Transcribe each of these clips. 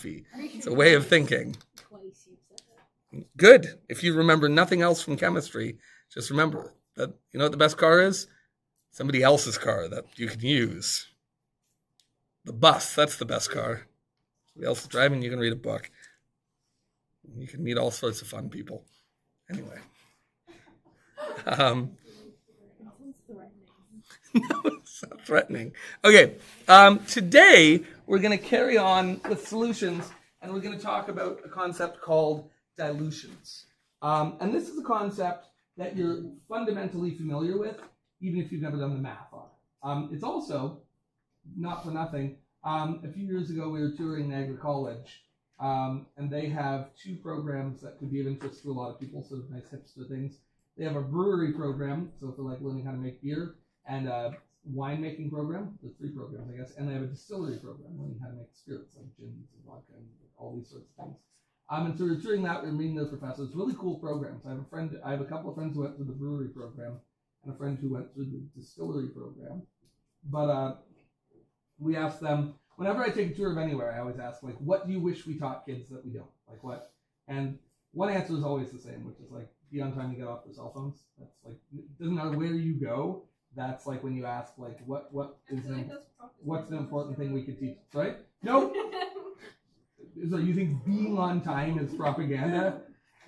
It's a way of thinking. Good. If you remember nothing else from chemistry, just remember that, you know what the best car is? Somebody else's car that you can use. The bus, that's the best car. Somebody else is driving, you can read a book. You can meet all sorts of fun people. Anyway. No, it's not threatening. Okay. Today, we're going to carry on with solutions, and we're going to talk about a concept called dilutions. And this is a concept that you're fundamentally familiar with, even if you've never done the math on it. It's also, not for nothing, a few years ago we were touring Niagara College, and they have two programs that could be of interest to a lot of people, sort of nice hipster things. They have a brewery program, so for like learning how to make beer, and a winemaking program. There's three programs, I guess, and they have a distillery program, learning how to make spirits like gins and vodka and all these sorts of things. And so we were touring that, we were meeting those professors. Really cool programs. I have a couple of friends who went through the brewery program, and a friend who went through the distillery program. But we asked them, whenever I take a tour of anywhere, I always ask, like, what do you wish we taught kids that we don't? Like what? And one answer is always the same, which is like, be on time to get off their cell phones. That's like, it doesn't matter where you go. That's like when you ask, like, what's the important thing we could teach? Right? No. So you think being on time is propaganda?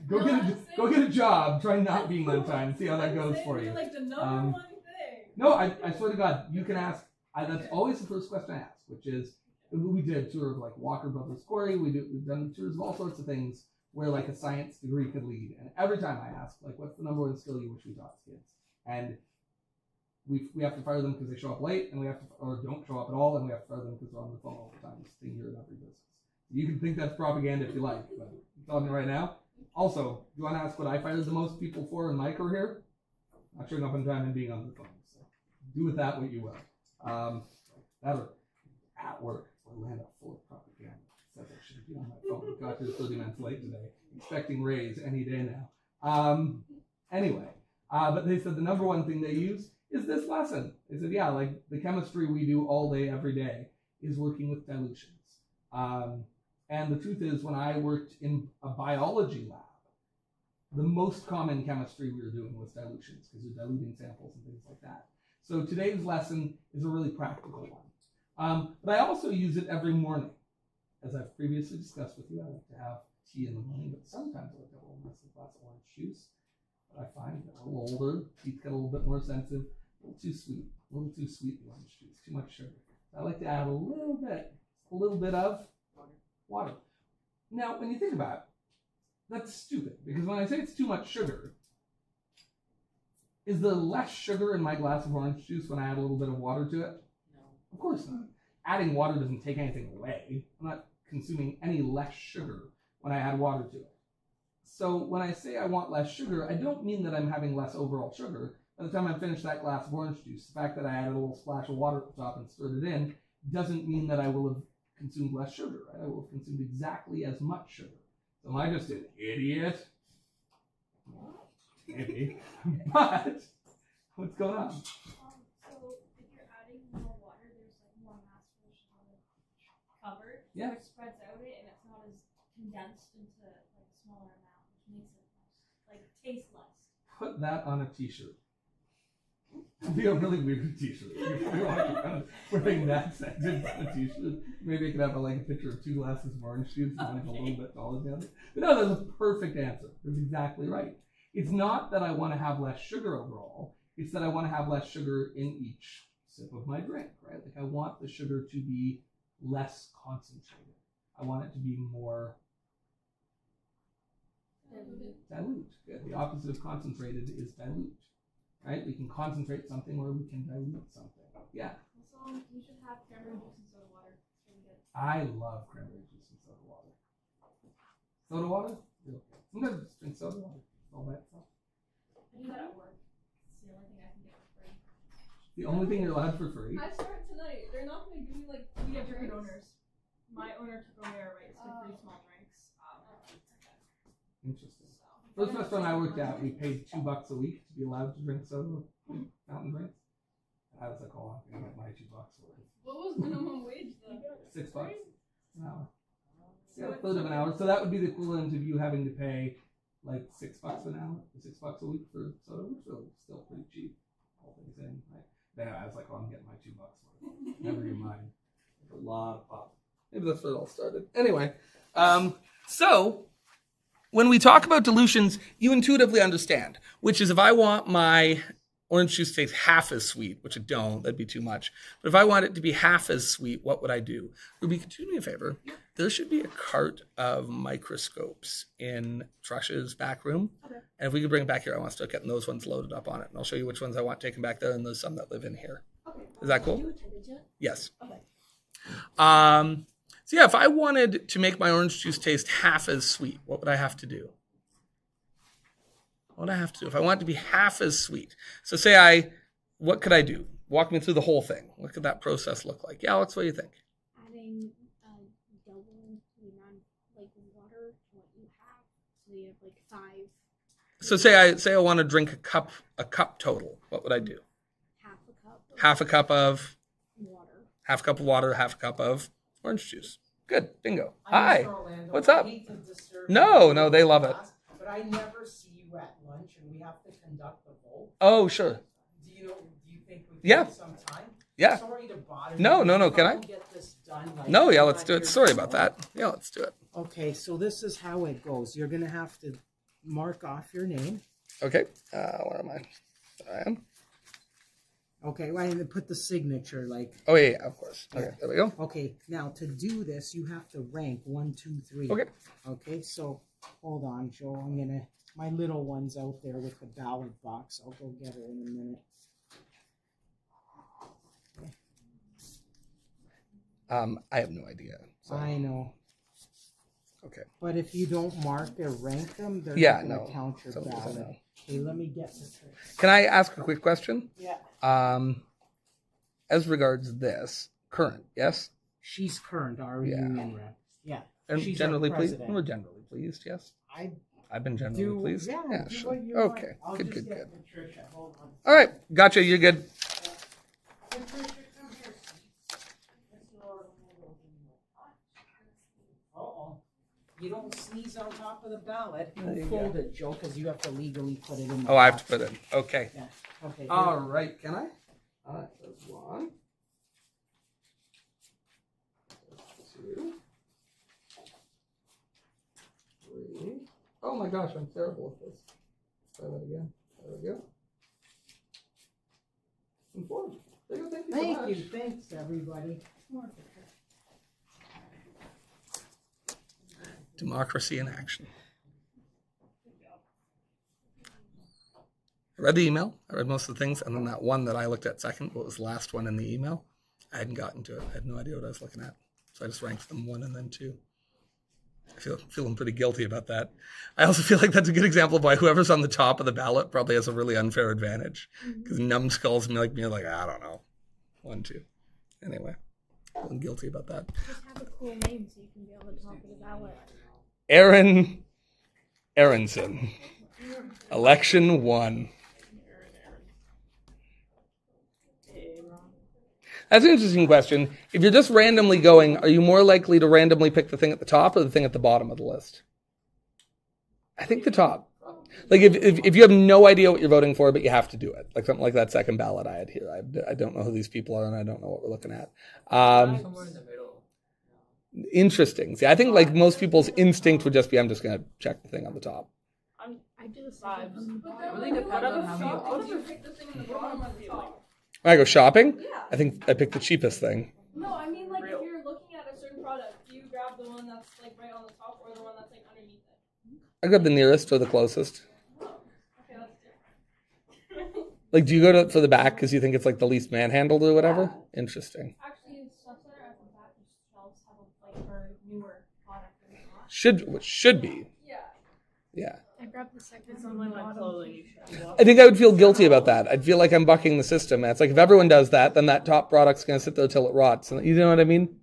Go get a job. Try not being on time. See how that goes for you. Like the number one thing. No, I swear to God, you can ask. That's always the first question I ask, which is, we did a tour of like Walker Brothers Quarry. We've done tours of all sorts of things where like a science degree could lead. And every time I ask, like, what's the number one skill you wish we taught kids? And we have to fire them because they show up late, and we have to, or don't show up at all, and we have to fire them because they're on the phone all the time, just sitting here in every business. You can think that's propaganda if you like, but I'm telling you right now. Also, do you want to ask what I fired the most people for in my career? Not showing up on time and being on the phone. So do with that what you will. That or at work, Orlando full of propaganda. Says I shouldn't be on my phone. Got here 30 minutes late today. Expecting raise any day now. Anyway, but they said the number one thing they use is this lesson. They said, yeah, like the chemistry we do all day, every day is working with dilutions. And the truth is, when I worked in a biology lab, the most common chemistry we were doing was dilutions, because you're diluting samples and things like that. So today's lesson is a really practical one. But I also use it every morning. As I've previously discussed with you, I like to have tea in the morning, but sometimes I like to have a little nice glass of orange juice. But I find that a little older, teeth get a little bit more sensitive, a little too sweet, the orange juice, too much sugar. I like to add a little bit of water. Now, when you think about it, that's stupid, because when I say it's too much sugar, is there less sugar in my glass of orange juice when I add a little bit of water to it? No. Of course not. Adding water doesn't take anything away. I'm not consuming any less sugar when I add water to it. So when I say I want less sugar, I don't mean that I'm having less overall sugar. By the time I finish that glass of orange juice, the fact that I added a little splash of water at the top and stirred it in doesn't mean that I will have consumed less sugar. Right? I will have consumed exactly as much sugar. So am I just an idiot? Maybe. But what's going on? So if you're adding more water, there's like more mass on the cover. Yeah. So it spreads out it, and it's not as condensed into like a smaller amount, which makes it like taste less. Put that on a t-shirt. It'd be a really weird t-shirt. Wearing that sentence on a t-shirt. Maybe I could have a picture of two glasses of orange juice and like a little bit taller together. But no, that's a perfect answer. That's exactly right. It's not that I want to have less sugar overall. It's that I want to have less sugar in each sip of my drink, right? Like I want the sugar to be less concentrated. I want it to be more dilute. Good. The opposite of concentrated is dilute, right? We can concentrate something or we can dilute something. Yeah. Also, you should have cranberry juice and soda water. It's really good. I love cranberry juice and soda water. Soda water? Yeah. Sometimes I just drink soda water. All by itself. I do that at work. It's the only thing I can get for free. The only thing you're allowed for free? I start tonight. They're not going to give me like we have different owners. My owner took away our rights to free small drinks. Interesting. First restaurant I worked at, we paid $2 a week to be allowed to drink soda, fountain drinks. I was like, oh, I'm going to get my $2 worth. What was minimum wage though? $6 an hour. a third of an hour. So that would be the equivalent of you having to pay like $6 an hour, $6 a week for soda, which is still pretty cheap. All things in, right? Then I was like, oh, I'm getting my $2 worth. Never get mine. A lot of pop. Maybe that's where it all started. Anyway, so when we talk about dilutions, you intuitively understand, which is if I want my orange juice to taste half as sweet, which I don't, that'd be too much. But if I want it to be half as sweet, what would I do? Ruby, could you do me a favor? There should be a cart of microscopes in Trush's back room. Okay. And if we could bring it back here, I want to start getting those ones loaded up on it. And I'll show you which ones I want taken back there, and there's some that live in here. Okay. Is that cool? Have you attended yet? Yes. Okay. So yeah, if I wanted to make my orange juice taste half as sweet, what would I have to do? What would I have to do if I want it to be half as sweet? So what could I do? Walk me through the whole thing. What could that process look like? Yeah, Alex, what do you think? Adding double the amount like water to what you have, so you have like 5. So say I want to drink a cup total. What would I do? Half a cup of water. Half a cup of water, half a cup of orange juice. Good, bingo. Hi, what's up? No, they love it. But I never see you at lunch, and we have to conduct the vote. Oh, sure. Do you think we can have some time? Yeah. Sorry to bother you. No. Can I? Get this done, No, yeah, let's do it. Sorry about that. Yeah, let's do it. Okay, so this is how it goes. You're gonna have to mark off your name. Okay. Where am I? There I am. Okay, well, and put the signature like. Oh yeah, of course. Okay, there we go. Okay, now to do this, you have to rank 1, 2, 3. Okay. Okay, so hold on, Joe. My little one's out there with the ballot box. I'll go get her in a minute. I have no idea. So. I know. Okay. But if you don't mark or rank them, they're not going to count your ballot. Okay, let me get the trick. Can I ask a quick question? Yeah. As regards this, current, yes? She's current, our union rep. Yeah. And she's generally pleased? We're generally pleased, yes? I've been generally pleased. Yeah, sure. Okay. I'll Good. Patricia. Hold on. All right. Gotcha. You're good. Patricia, come here. Uh-oh. You don't sneeze on top of the ballot. Fold it, Joe, because you have to legally put it in the I have to put it in. Okay. Yeah. Okay. All right. Can I? That's 1, 2, 3. Oh my gosh, I'm terrible at this. Try that again. There we go. And 4. There you go. Thank you so much. Thanks, everybody. Democracy in action. I read the email. I read most of the things. And then that one that I looked at second, what was the last one in the email, I hadn't gotten to it. I had no idea what I was looking at. So I just ranked them 1 and then 2. I feeling pretty guilty about that. I also feel like that's a good example of why whoever's on the top of the ballot probably has a really unfair advantage. Because numbskulls like me are like, I don't know. 1, 2. Anyway, feeling guilty about that. Just have a cool name so you can be on the top of the ballot. Aaron Aronson. Election 1. That's an interesting question. If you're just randomly going, are you more likely to randomly pick the thing at the top or the thing at the bottom of the list? I think the top. Like if you have no idea what you're voting for, but you have to do it. Like something like that second ballot I had here. I don't know who these people are and I don't know what we're looking at. Somewhere in the middle. Interesting. See, I think like most people's instinct would just be, I'm just going to check the thing on the top. I do the 5. It really depends on how many. What if you pick the thing in the bottom at the top? When I go shopping, Yeah. I think I picked the cheapest thing. No, I mean like if you're looking at a certain product, do you grab the one that's like right on the top or the one that's like underneath it? I grab the nearest or the closest. Oh, okay, that's different. Like, do you go for the back because you think it's like the least manhandled or whatever? Yeah. Interesting. Actually, stuff that are at the back of shelves have a like for newer product and not. Should be. Yeah. Yeah. I grabbed the second It's from only the like bottom. clothing. I think I would feel guilty about that. I'd feel like I'm bucking the system. And it's like if everyone does that, then that top product's going to sit there till it rots. And you know what I mean?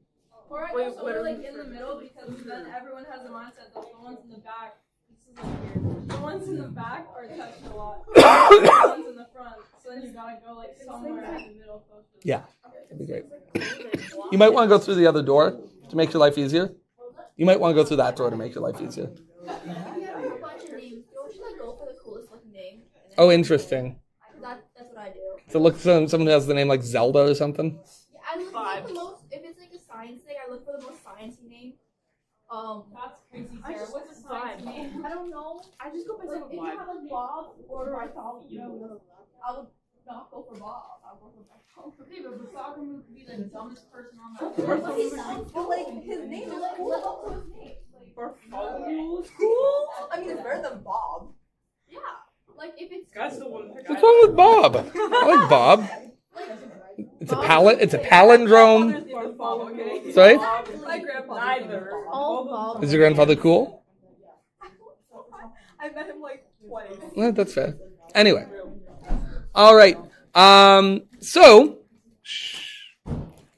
Or I guess we're like in the middle because then everyone has a mindset that the ones in the back, this is like weird. The ones in the back are touched a lot. The ones in the front. So then you gotta go like somewhere in the middle close to the Yeah. That'd be great. You might want to go through the other door to make your life easier. You might want to go through that door to make your life easier. If you have a bunch of names, don't you like go for the coolest looking name? Oh, interesting. That's what I do. So look, someone who has the name like Zelda or something. Yeah, I look for the most. If it's like a science thing, I look for the most sciencey name. That's crazy, Sarah. What's a science name? I don't know. I just go by like if you have a Bob or Bartholomew, I would not go for Bob. I'll go for Bartholomew. Okay, but the soccer move could be the dumbest person on But that. he sounds but like his name is cool. Live up to his name. Like Bartholomew is cool. I mean, it's better than Bob. Yeah. Like if it's. That's the one. What's wrong with Bob? I like Bob. It's a palindrome. Bartholomew. Sorry? My grandfather. Neither. All Bob. Is your grandfather cool? I met him like twice. Yeah, that's fair. Anyway. All right. So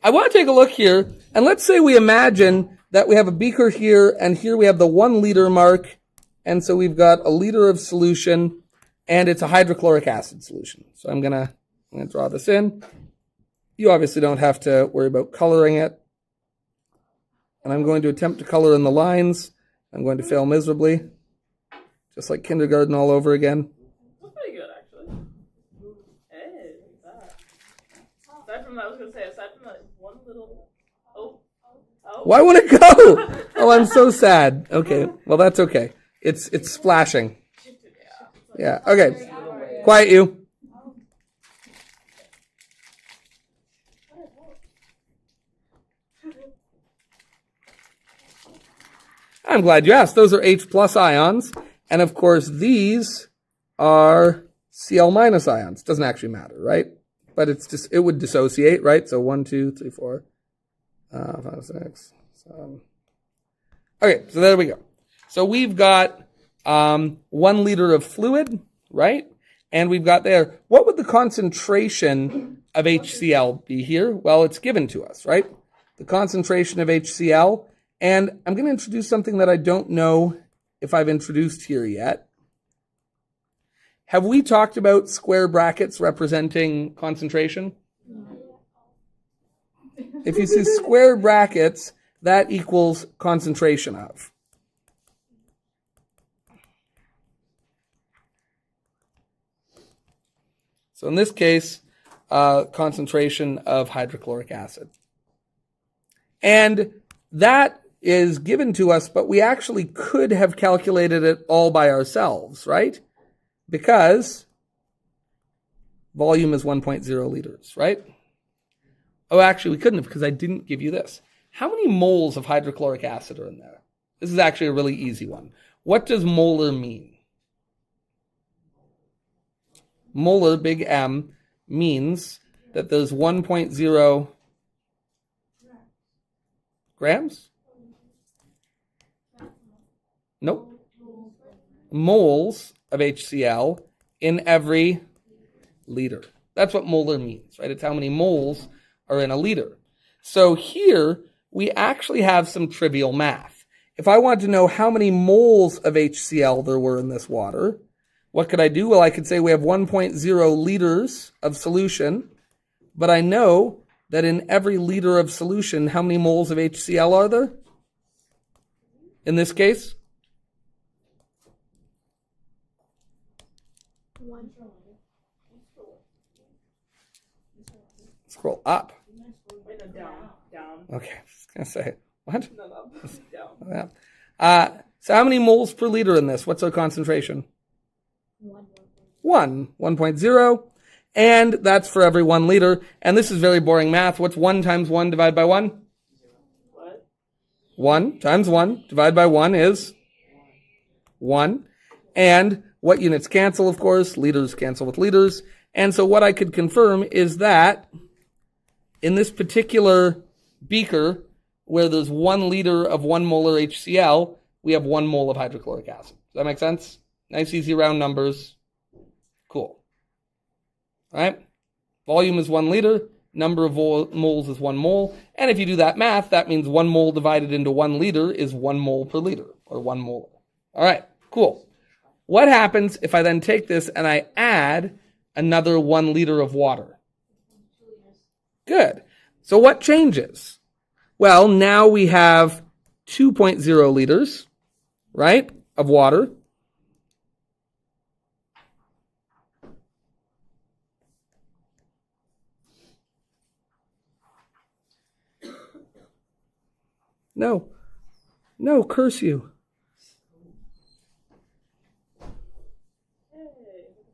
I want to take a look here, and let's say we imagine that we have a beaker here, and here we have the 1 liter mark, and so we've got a liter of solution, and it's a hydrochloric acid solution. So I'm gonna draw this in. You obviously don't have to worry about coloring it, and I'm going to attempt to color in the lines. I'm going to fail miserably, just like kindergarten all over again. That's pretty good, actually. Hey, that. Aside from that, I was gonna say, aside from that one little. Oh. Why won't it go? Oh, I'm so sad. Okay, well that's okay. It's splashing. Yeah. Okay. Quiet you. I'm glad you asked. Those are H plus ions, and of course these are Cl minus ions. Doesn't actually matter, right? But it would dissociate, right? So 1, 2, 3, 4, 5, 6, 7. Okay, so there we go. So we've got 1 liter of fluid, right? And we've got there, what would the concentration of HCl be here? Well, it's given to us, right? The concentration of HCl. And I'm going to introduce something that I don't know if I've introduced here yet. Have we talked about square brackets representing concentration? If you see square brackets, that equals concentration of. So in this case, concentration of hydrochloric acid. And that is given to us, but we actually could have calculated it all by ourselves, right? Because volume is 1.0 liters, right? Oh, actually, we couldn't have because I didn't give you this. How many moles of hydrochloric acid are in there? This is actually a really easy one. What does molar mean? Molar, big M, means that there's 1.0 grams? Nope. Moles of HCl in every liter. That's what molar means, right? It's how many moles are in a liter. So here, we actually have some trivial math. If I wanted to know how many moles of HCl there were in this water, what could I do? Well, I could say we have 1.0 liters of solution, but I know that in every liter of solution, how many moles of HCl are there? In this case? Scroll up. Down. Okay, I was going to say, what? No, down. Yeah. So how many moles per liter in this? What's our concentration? 1.0. And that's for every 1 liter. And this is very boring math. What's 1 times 1 divided by 1? What? 1 times 1 divided by 1 is 1. And what units cancel, of course? Liters cancel with liters. And so what I could confirm is that in this particular beaker, where there's 1 liter of 1 molar HCl, we have 1 mole of hydrochloric acid. Does that make sense? Nice, easy, round numbers. Cool. All right? Volume is 1 liter. Number of moles is 1 mole. And if you do that math, that means 1 mole divided into 1 liter is 1 mole per liter, or 1 molar. All right, cool. What happens if I then take this and I add another 1 liter of water? Good. So what changes? Well, now we have 2.0 liters, right, of water. No, curse you. Hey, look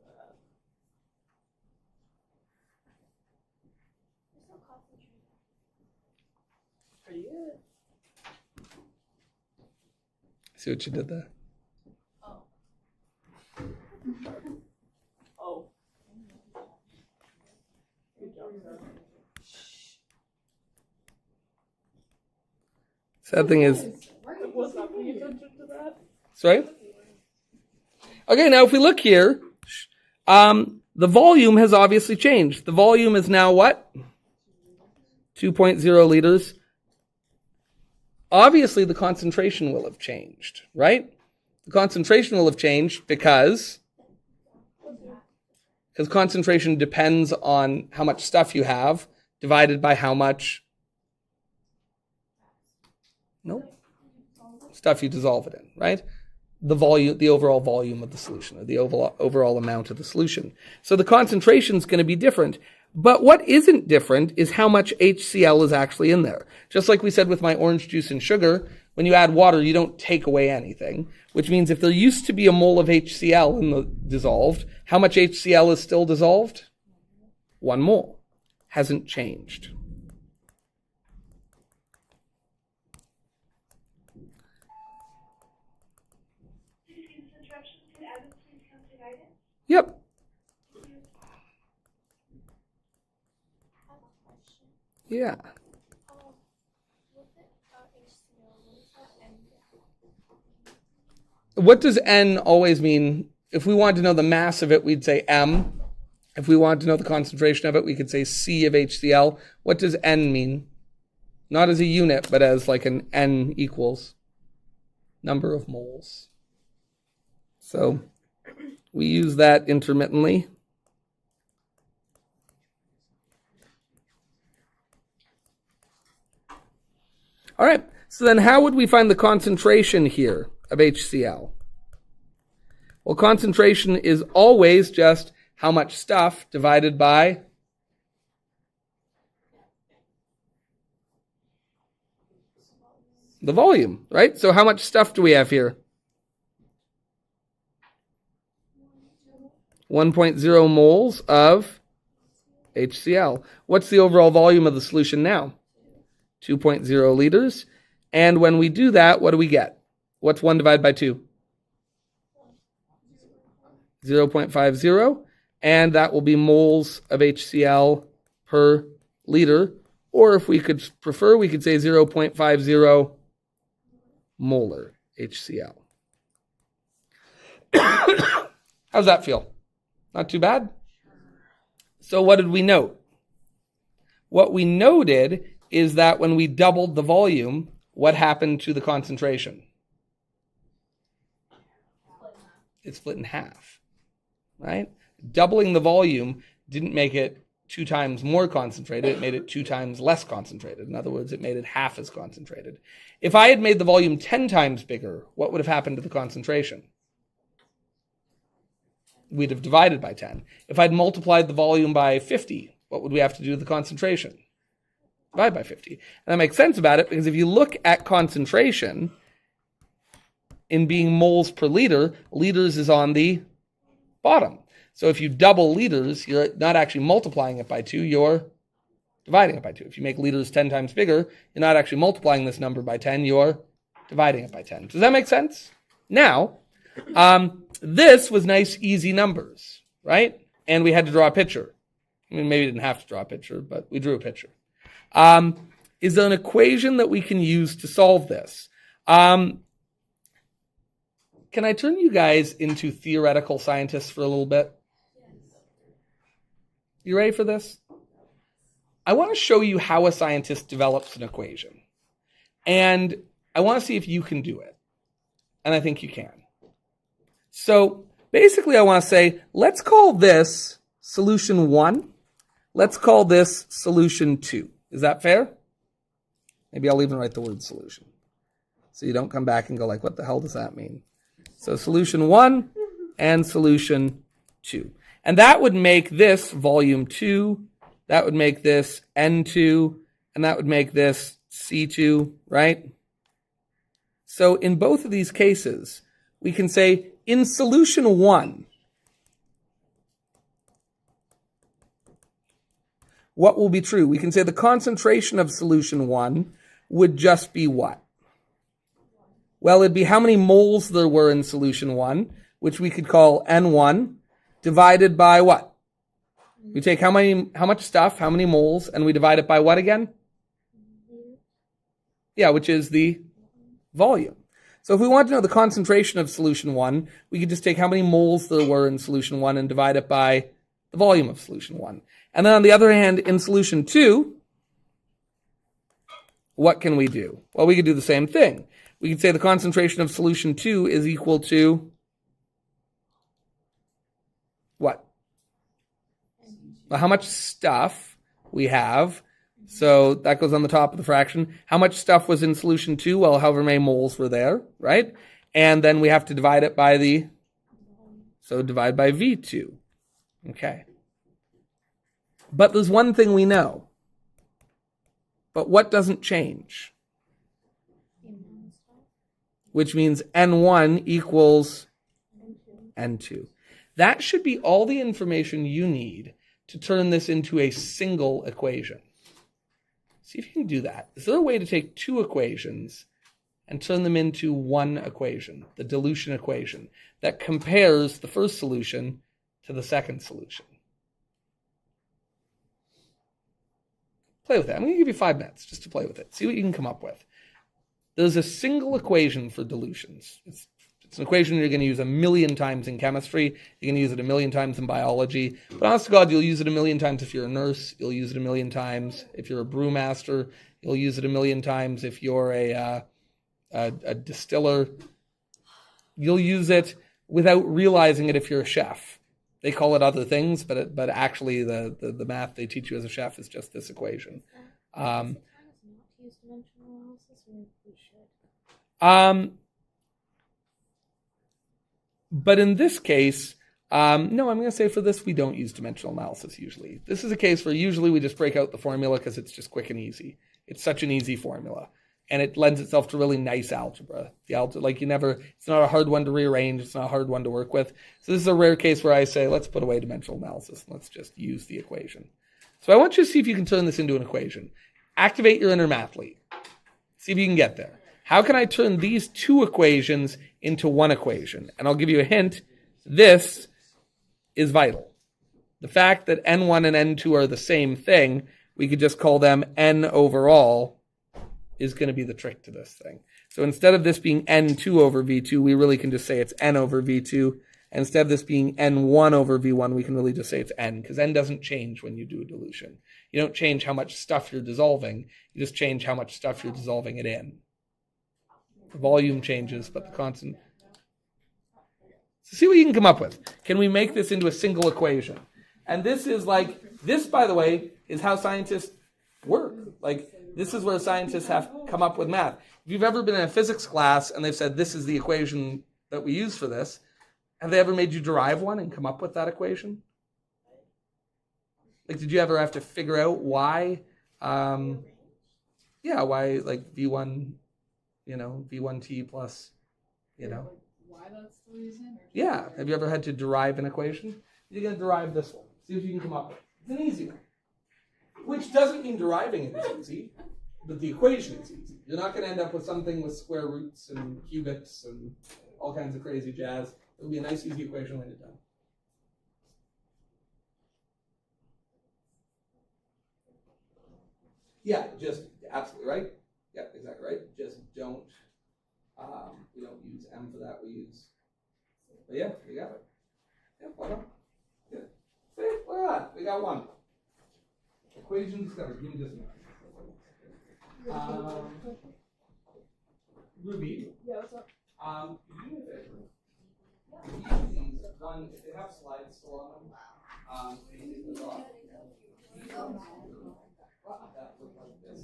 at that. Pretty good. See what you did there? Oh. Good job, sir. Sad thing is, I was not paying attention to that. sorry? Okay, now if we look here, the volume has obviously changed. The volume is now what? 2.0 liters. Obviously, the concentration will have changed, right? The concentration will have changed because concentration depends on how much stuff you have divided by how much stuff you dissolve it in, right? The volume, the overall volume of the solution, or the overall amount of the solution. So the concentration is going to be different. But what isn't different is how much HCl is actually in there. Just like we said with my orange juice and sugar, when you add water, you don't take away anything, which means if there used to be a mole of HCl in the dissolved, how much HCl is still dissolved? 1 mole. Hasn't changed. Yep. Yeah. What does N always mean? If we wanted to know the mass of it, we'd say M. If we wanted to know the concentration of it, we could say C of HCl. What does N mean? Not as a unit, but as like an N equals number of moles. So we use that intermittently. All right, so then how would we find the concentration here of HCl? Well, concentration is always just how much stuff divided by the volume, right? So how much stuff do we have here? 1.0 moles of HCl. What's the overall volume of the solution now? 2.0 liters. And when we do that, what do we get? What's 1 divided by 2? 0.50. And that will be moles of HCl per liter. Or if we could prefer, we could say 0.50 molar HCl. How's that feel? Not too bad? So what did we note? What we noted is that when we doubled the volume, what happened to the concentration? It split in half, right? Doubling the volume didn't make it 2 times more concentrated, it made it 2 times less concentrated. In other words, it made it half as concentrated. If I had made the volume 10 times bigger, what would have happened to the concentration? We'd have divided by 10. If I'd multiplied the volume by 50, what would we have to do to the concentration? Divide by 50. And that makes sense about it because if you look at concentration in being moles per liter, liters is on the bottom. So if you double liters, you're not actually multiplying it by 2, you're dividing it by 2. If you make liters 10 times bigger, you're not actually multiplying this number by 10, you're dividing it by 10. Does that make sense? Now, this was nice, easy numbers, right? And we had to draw a picture. I mean, maybe we didn't have to draw a picture, but we drew a picture. Is there an equation that we can use to solve this? Can I turn you guys into theoretical scientists for a little bit? You ready for this? I want to show you how a scientist develops an equation. And I want to see if you can do it. And I think you can. So basically I want to say, let's call this solution 1. Let's call this solution 2. Is that fair? Maybe I'll even write the word solution. So you don't come back and go like, what the hell does that mean? So solution 1 and solution 2. And that would make this volume 2, that would make this N2, and that would make this C2, right? So in both of these cases, we can say in solution 1, what will be true? We can say the concentration of solution 1 would just be what? Well, it'd be how many moles there were in solution 1, which we could call N1, divided by what? We take how much stuff, how many moles, and we divide it by what again? Yeah, which is the volume. So if we want to know the concentration of solution 1, we could just take how many moles there were in solution 1 and divide it by the volume of solution 1. And then on the other hand, in solution 2, what can we do? Well, we could do the same thing. We could say the concentration of solution 2 is equal to what? Well, how much stuff we have. So that goes on the top of the fraction. How much stuff was in solution 2? Well, however many moles were there, right? And then we have to divide it by so divide by V2. Okay. But there's one thing we know. But what doesn't change? Which means N1 equals N2. That should be all the information you need to turn this into a single equation. See if you can do that. Is there a way to take two equations and turn them into one equation, the dilution equation, that compares the first solution to the second solution? Play with it. I'm going to give you 5 minutes just to play with it. See what you can come up with. There's a single equation for dilutions. It's an equation you're going to use 1,000,000 times in chemistry. You're going to use it 1,000,000 times in biology. But honest to God, you'll use it 1,000,000 times if you're a nurse. You'll use it 1,000,000 times if you're a brewmaster. You'll use it 1,000,000 times if you're a distiller. You'll use it without realizing it if you're a chef. They call it other things, but actually the math they teach you as a chef is just this equation. But in this case, no, I'm going to say for this, we don't use dimensional analysis usually. This is a case where usually we just break out the formula because it's just quick and easy. It's such an easy formula. And it lends itself to really nice algebra. It's not a hard one to rearrange. It's not a hard one to work with. So this is a rare case where I say, let's put away dimensional analysis. And let's just use the equation. So I want you to see if you can turn this into an equation. Activate your inner mathlete. See if you can get there. How can I turn these two equations into one equation? And I'll give you a hint. This is vital. The fact that N1 and N2 are the same thing, we could just call them N overall, is going to be the trick to this thing. So instead of this being N2 over V2, we really can just say it's N over V2. And instead of this being N1 over V1, we can really just say it's N, because N doesn't change when you do a dilution. You don't change how much stuff you're dissolving. You just change how much stuff you're dissolving it in. The volume changes, but the constant. So see what you can come up with. Can we make this into a single equation? And this, by the way, is how scientists work. This is where scientists have come up with math. If you've ever been in a physics class and they've said, this is the equation that we use for this, have they ever made you derive one and come up with that equation? Did you ever have to figure out why, why V1, V1t plus, Why that's the reason? Yeah. Have you ever had to derive an equation? You're going to derive this one. See if you can come up with it. It's an easy one. Which doesn't mean deriving it is easy, but the equation is easy. You're not going to end up with something with square roots and cubics and all kinds of crazy jazz. It'll be a nice, easy equation when you're done. Yeah, just absolutely right. Yeah, exactly right. Just don't. We don't use M for that. We use. But yeah, we got it. Yeah, why not? Yeah. See, look at that. We got one. Equation discovered. Give me just a minute. Ruby. Yeah, what's up? Could you do me a favor? Use these one if they have slides still on them. Can you take those off? That look like this.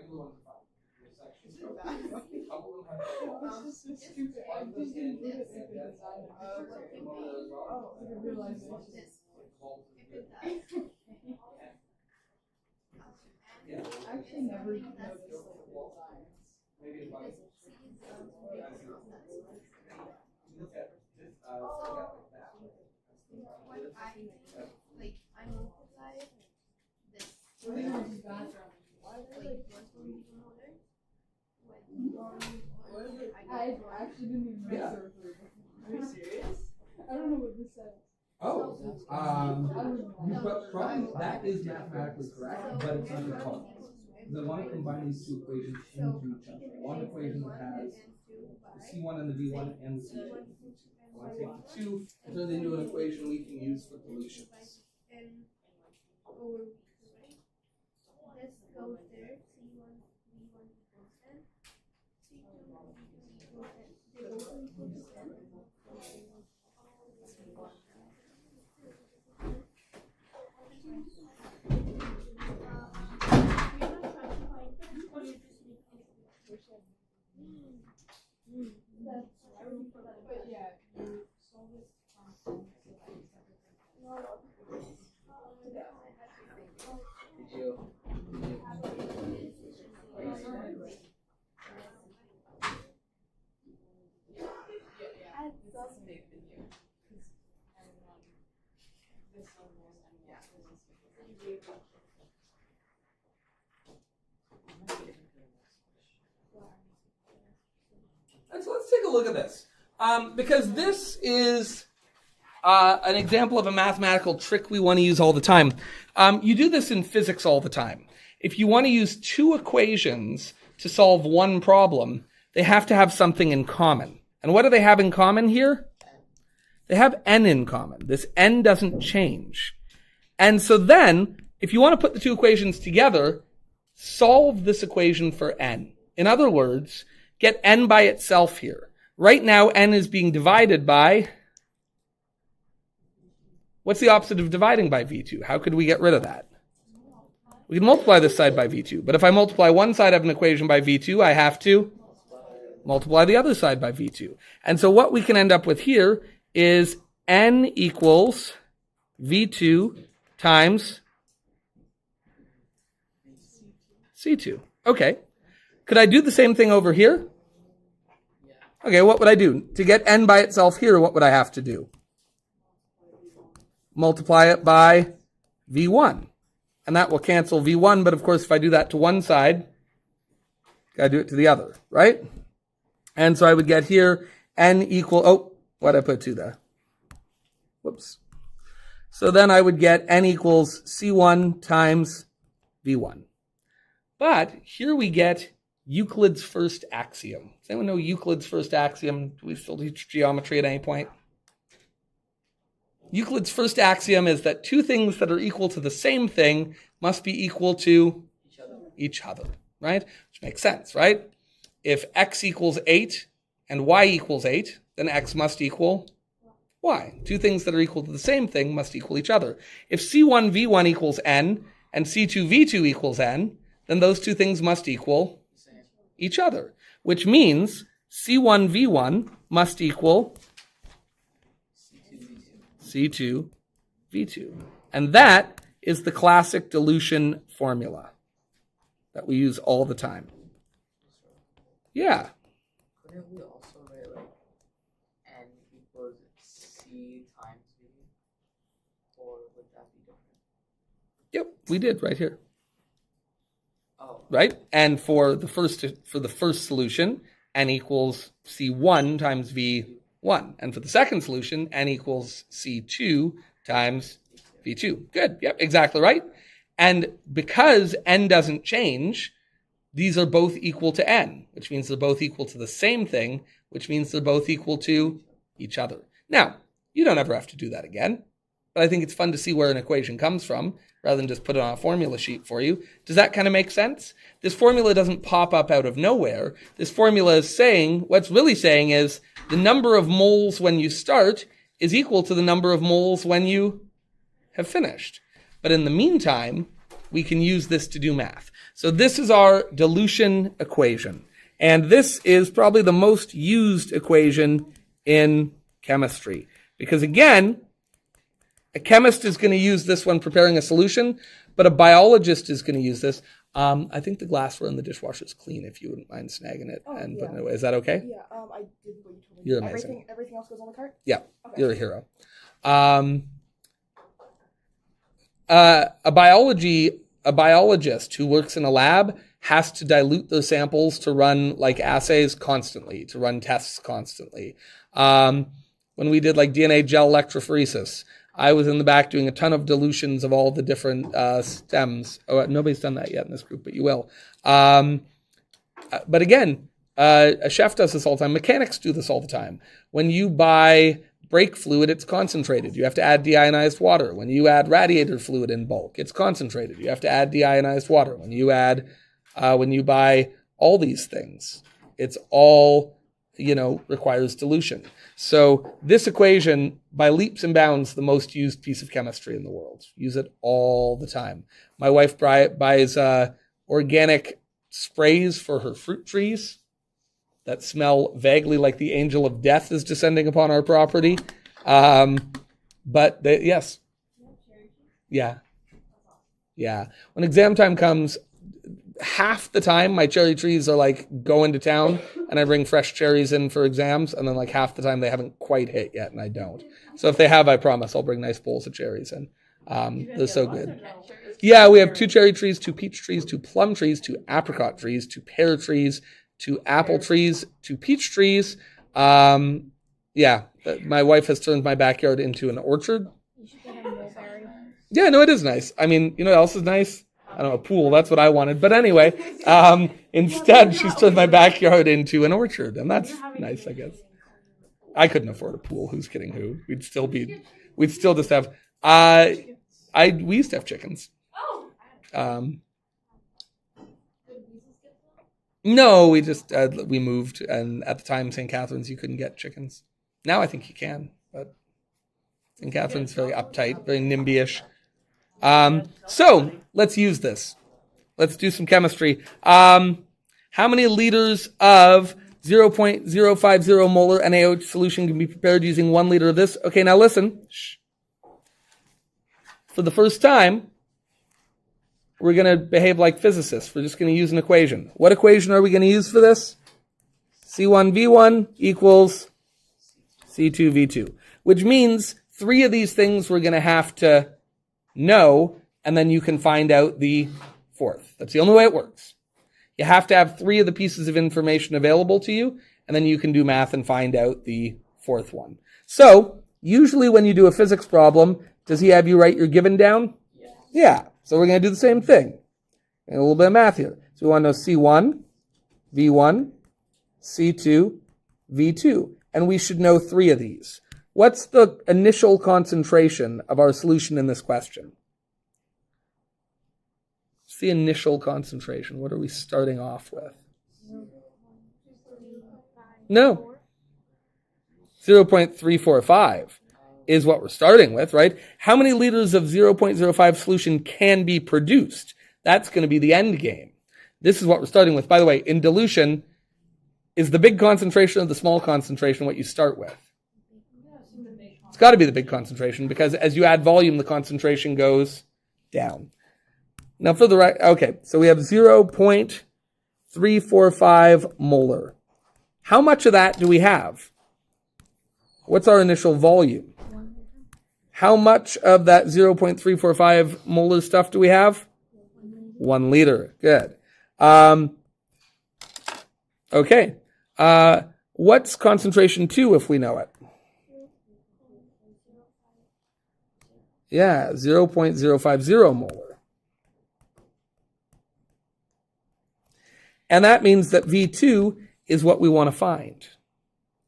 regular ones are fine. Your sections are okay. A couple of them have It's just so stupid. I just didn't put it in the design. I didn't realize it. Yeah. I actually never noticed the designs. Maybe about look at this, I multiply this. I actually didn't even Yeah. register for it. Are you serious? I don't know what this says. oh, but probably that is mathematically correct, but it's under column. Because I want to combine these two equations into each other. One equation that has the C1 and the V1 and the C2 and the V2. I want to take the two and turn it into an equation we can use for dilutions. This goes there. C1, V1 equals N. C2, V2 equals N. They both equal to N. But yeah, you solve it from And so let's take a look at this. Because this is an example of a mathematical trick we want to use all the time. You do this in physics all the time. If you want to use two equations to solve one problem, they have to have something in common. And what do they have in common here? They have n in common. This n doesn't change. And so then, if you want to put the two equations together, solve this equation for n. In other words, get n by itself here. Right now, n is being divided by... What's the opposite of dividing by v2? How could we get rid of that? We can multiply this side by v2. But if I multiply one side of an equation by v2, I have to multiply the other side by v2. And so what we can end up with here is n equals v2 times c2. Okay. Could I do the same thing over here? Okay, what would I do? To get n by itself here, what would I have to do? Multiply it by v1. And that will cancel v1, but of course if I do that to one side, gotta do it to the other, right? And so I would get here n equal, oh, what did I put 2 there? Whoops. So then I would get n equals c1 times v1. But here we get Euclid's first axiom. Does anyone know Euclid's first axiom? Do we still teach geometry at any point? Euclid's first axiom is that two things that are equal to the same thing must be equal to each other, right? Which makes sense, right? If x equals 8 and y equals 8, then x must equal y. Two things that are equal to the same thing must equal each other. If c1 v1 equals n and c2 v2 equals n, then those two things must equal each other, which means c1 v1 must equal c2 v2. And that is the classic dilution formula that we use all the time. Yeah. Couldn't we also write like n equals c times v? Or would that be different? Yep, we did right here. Oh. Right? And for the first solution, n equals c1 times v1. And for the second solution, n equals c2 times v2. Good. Yep, exactly right. And because n doesn't change, these are both equal to n, which means they're both equal to the same thing, which means they're both equal to each other. Now, you don't ever have to do that again, but I think it's fun to see where an equation comes from, rather than just put it on a formula sheet for you. Does that kind of make sense? This formula doesn't pop up out of nowhere. This formula is saying, what's really saying is, the number of moles when you start is equal to the number of moles when you have finished. But in the meantime, we can use this to do math. So this is our dilution equation. And this is probably the most used equation in chemistry. Because again, a chemist is going to use this when preparing a solution, but a biologist is going to use this. I think the glassware in the dishwasher is clean, if you wouldn't mind snagging it and putting it away. Is that okay? Yeah, I did what you told me. You're amazing. Everything else goes on the cart? Yeah, Okay. you're a hero. A biologist who works in a lab has to dilute those samples to run like assays constantly, to run tests constantly. When we did like DNA gel electrophoresis, I was in the back doing a ton of dilutions of all the different stems. Oh, nobody's done that yet in this group, but you will. But again, a chef does this all the time. Mechanics do this all the time. When you buy brake fluid, it's concentrated. You have to add deionized water. When you add radiator fluid in bulk, it's concentrated. You have to add deionized water. When you buy all these things, it's all, requires dilution. So this equation, by leaps and bounds, the most used piece of chemistry in the world. Use it all the time. My wife buys organic sprays for her fruit trees that smell vaguely like the angel of death is descending upon our property. Yes. Yeah. When exam time comes, half the time my cherry trees are like going to town and I bring fresh cherries in for exams, and then like half the time they haven't quite hit yet and I don't. So if they have, I promise I'll bring nice bowls of cherries in. They're so good. Yeah, we have 2 cherry trees, 2 peach trees, 2 plum trees, 2 apricot trees, 2 pear trees, 2 apple trees, 2 peach trees. My wife has turned my backyard into an orchard. You should get a mulberry. Yeah, no, it is nice. I mean, you know what else is nice? I don't know, a pool. That's what I wanted. But anyway, instead, she's turned my backyard into an orchard. And that's nice, I guess. I couldn't afford a pool. Who's kidding who? We'd still just have, we used to have chickens. No, we just, we moved. And at the time, St. Catharines, you couldn't get chickens. Now I think you can. But St. Catharines, very uptight, very NIMBY-ish. So let's use this. Let's do some chemistry. How many liters of 0.050 molar NaOH solution can be prepared using 1 liter of this? Okay, now listen. Shh. For the first time, we're going to behave like physicists. We're just going to use an equation. What equation are we going to use for this? C1V1 equals C2V2, which means 3 of these things we're going to have to know, and then you can find out the 4th. That's the only way it works. You have to have 3 of the pieces of information available to you, and then you can do math and find out the 4th one. So, usually when you do a physics problem, does he have you write your given down? Yeah. So we're going to do the same thing. And a little bit of math here. So we want to know C1, V1, C2, V2. And we should know 3 of these. What's the initial concentration of our solution in this question? What's the initial concentration? What are we starting off with? No. 0.345 is what we're starting with, right? How many liters of 0.05 solution can be produced? That's going to be the end game. This is what we're starting with. By the way, in dilution, is the big concentration or the small concentration what you start with? It's got to be the big concentration, because as you add volume, the concentration goes down. Now for the right, okay, so we have 0.345 molar. How much of that do we have? What's our initial volume? How much of that 0.345 molar stuff do we have? 1 liter. Good. Okay. What's concentration 2 if we know it? Yeah, 0.050 molar. And that means that V2 is what we want to find,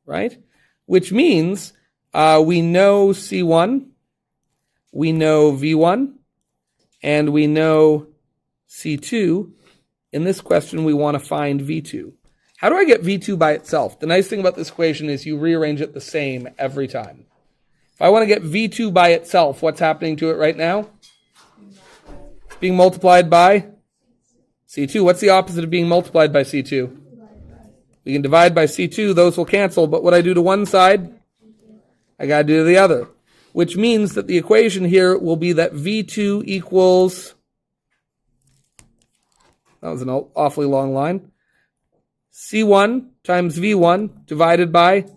right? Which means we know C1, we know V1, and we know C2. In this question, we want to find V2. How do I get V2 by itself? The nice thing about this equation is you rearrange it the same every time. If I want to get V2 by itself, what's happening to it right now? Being multiplied by C2. What's the opposite of being multiplied by C2? We can divide by C2. Those will cancel. But what I do to one side, I got to do to the other. Which means that the equation here will be that V2 equals, that was an awfully long line, C1 times V1 divided by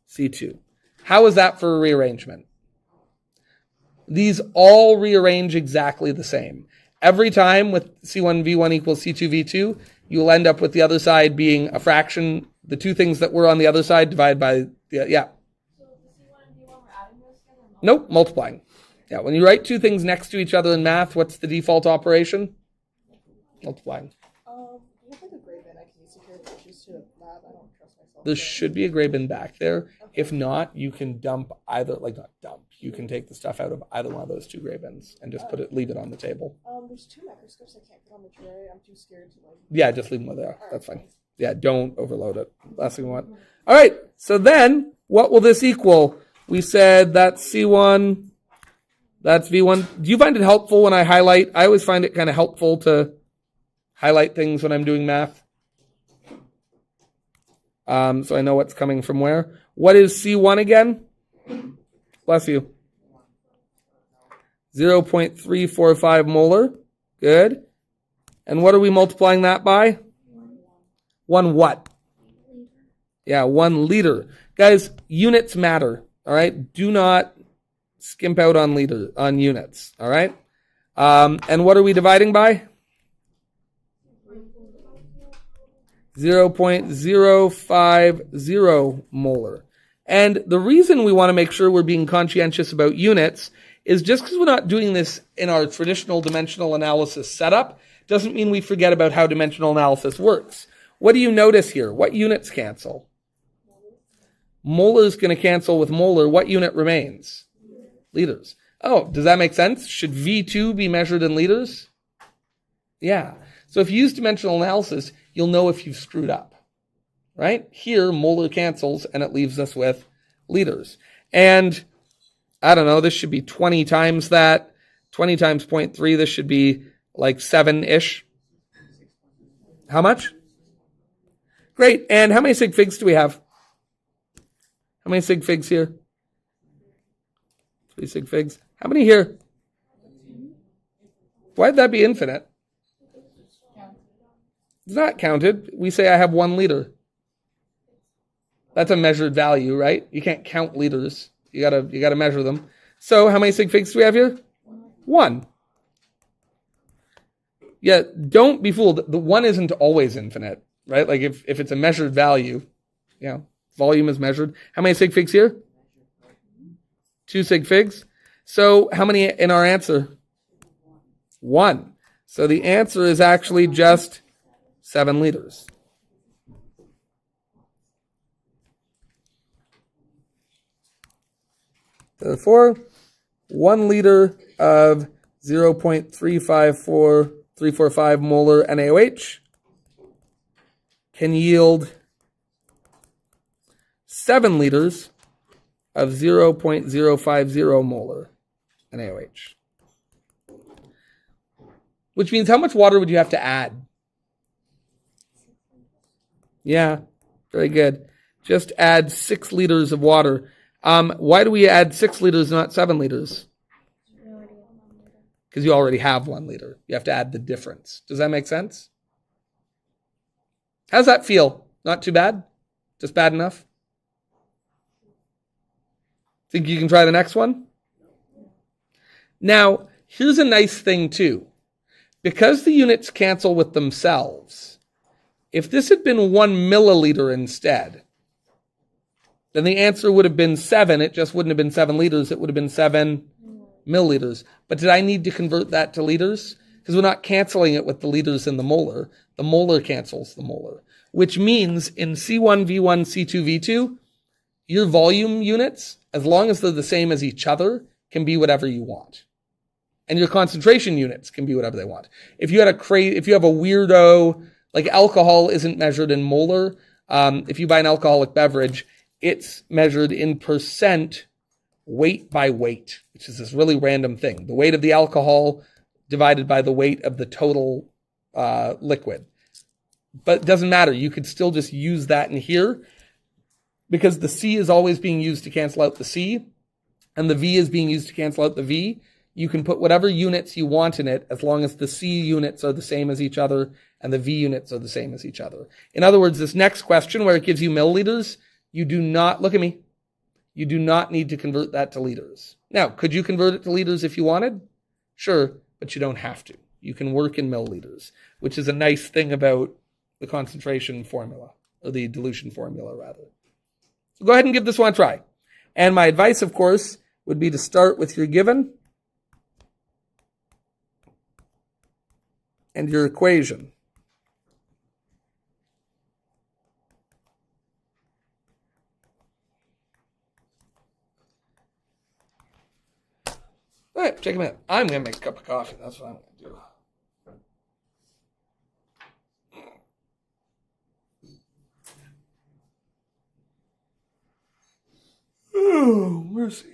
C2. How is that for a rearrangement? These all rearrange exactly the same. Every time with C1 V1 equals C2 V2, you will end up with the other side being a fraction, the two things that were on the other side divided by, yeah. So the C1 and V1 we're adding those together? Or Nope, multiplying. Yeah, when you write two things next to each other in math, what's the default operation? Multiplying. Do you have like a gray bin I can use to carry pictures to the lab? I don't trust myself. There should be a gray bin back there. If not, you can dump either, like not dump, you can take the stuff out of either one of those two gray bins and just leave it on the table. There's two microscopes I can't put on the tray. I'm too scared to like. Yeah, just leave them where they are. That's fine. Yeah, don't overload it. Last thing we want. All right, so then what will this equal? We said that's C1, that's V1. Do you find it helpful when I highlight? I always find it kind of helpful to highlight things when I'm doing math. So I know what's coming from where. What is C1 again? Bless you. 0.345 molar. Good. And what are we multiplying that by? 1 what? Yeah, 1 liter. Guys, units matter. All right? Do not skimp out on units. All right? And what are we dividing by? 0.050 molar. And the reason we want to make sure we're being conscientious about units is just because we're not doing this in our traditional dimensional analysis setup doesn't mean we forget about how dimensional analysis works. What do you notice here? What units cancel? Molar is going to cancel with molar. What unit remains? Liters. Oh, does that make sense? Should V2 be measured in liters? Yeah. So if you use dimensional analysis, you'll know if you've screwed up. Right? Here, molar cancels, and it leaves us with liters. And, I don't know, this should be 20 times that. 20 times 0.3, this should be like 7-ish. How much? Great. And how many sig figs do we have? How many sig figs here? 3 sig figs. How many here? Why'd that be infinite? It's not counted. We say I have 1 liter. That's a measured value, right? You can't count liters. You gotta measure them. So how many sig figs do we have here? 1. Yeah, don't be fooled. The 1 isn't always infinite, right? Like if it's a measured value, volume is measured. How many sig figs here? 2 sig figs. So how many in our answer? 1. So the answer is actually just 7 liters. Therefore, 1 liter of 0.345 molar NaOH can yield 7 liters of 0.050 molar NaOH. Which means how much water would you have to add? Yeah, very good. Just add 6 liters of water. Why do we add 6 liters, not 7 liters? Because you already have 1 liter. You have to add the difference. Does that make sense? How's that feel? Not too bad? Just bad enough? Think you can try the next one? Now, here's a nice thing too. Because the units cancel with themselves, if this had been 1 milliliter instead, then the answer would have been 7. It just wouldn't have been 7 liters. It would have been 7 milliliters. But did I need to convert that to liters? Because we're not canceling it with the liters in the molar. The molar cancels the molar. Which means in C1, V1, C2, V2, your volume units, as long as they're the same as each other, can be whatever you want. And your concentration units can be whatever they want. If you have a weirdo, like alcohol isn't measured in molar. If you buy an alcoholic beverage, it's measured in percent weight by weight, which is this really random thing. The weight of the alcohol divided by the weight of the total liquid. But it doesn't matter. You could still just use that in here because the C is always being used to cancel out the C and the V is being used to cancel out the V. You can put whatever units you want in it as long as the C units are the same as each other and the V units are the same as each other. In other words, this next question where it gives you milliliters, you do not, look at me, you do not need to convert that to liters. Now, could you convert it to liters if you wanted? Sure, but you don't have to. You can work in milliliters, which is a nice thing about the concentration formula, or the dilution formula, rather. So go ahead and give this one a try. And my advice, of course, would be to start with your given and your equation. All right, take a minute. I'm going to make a cup of coffee. That's what I'm going to do. Oh, mercy.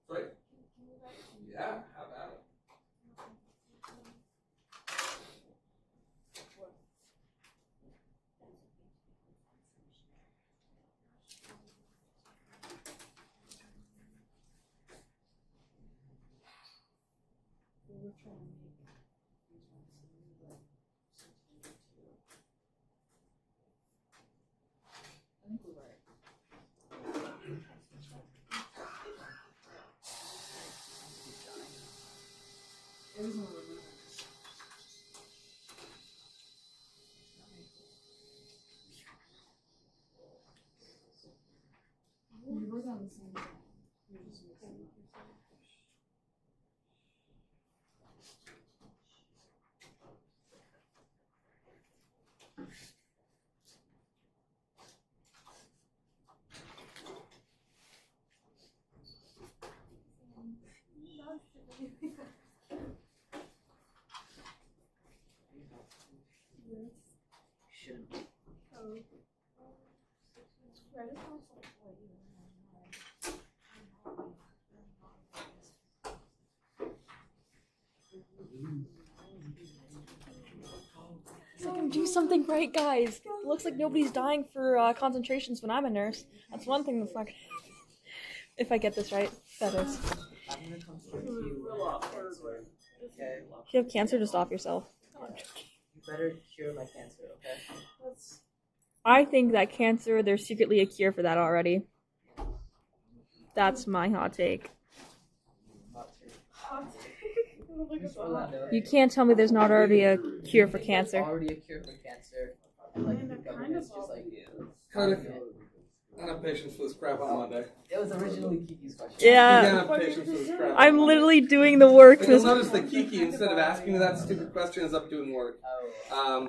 Right. Yeah, how about it? Shouldn't. Do something right, guys. It looks like nobody's dying for concentrations when I'm a nurse. That's one thing that's not gonna happen. If I get this right, that is. I'm gonna come to you with cancer. Okay? If you have cancer, just off yourself. You better cure my cancer, okay? I think that cancer, there's secretly a cure for that already. That's my hot take. Hot take. Orlando. You can't tell me there's not already a cure for There's cancer. already a cure for cancer. And like the government's just like Cardiff, I don't have patience for this crap on Monday. it was originally Kiki's question. You Yeah. can't have patience for this crap. I'm literally doing the work. You'll notice that Kiki, instead of asking me that stupid question, is up doing work. Oh.